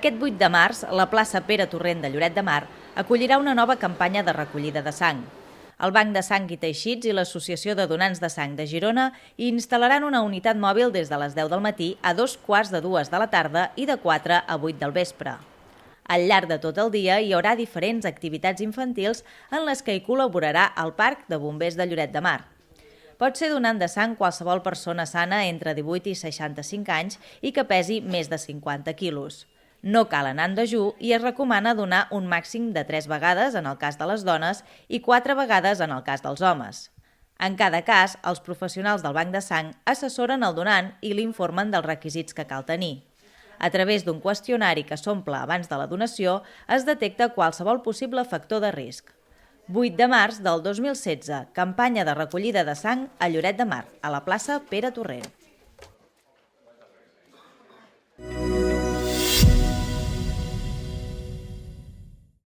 Aquest 8 de març, la plaça Pere Torrent de Lloret de Mar acollirà una nova campanya de recollida de sang. El Banc de Sang i Teixits i l'Associació de Donants de Sang de Girona hi instal·laran una unitat mòbil des de les 10 del matí a 2:15 de la tarda i de 4 a 8 del vespre. Al llarg de tot el dia hi haurà diferents activitats infantils en les que hi col·laborarà el Parc de Bombers de Lloret de Mar. Pot ser donant de sang qualsevol persona sana entre 18 i 65 anys i que pesi més de 50 quilos. No cal anar en dejú i es recomana donar un màxim de 3 vegades en el cas de les dones i 4 vegades en el cas dels homes. En cada cas, els professionals del banc de sang assessoren el donant i l'informen dels requisits que cal tenir. A través d'un qüestionari que s'omple abans de la donació es detecta qualsevol possible factor de risc. 8 de març del 2016, campanya de recollida de sang a Lloret de Mar, a la plaça Pere Torrent.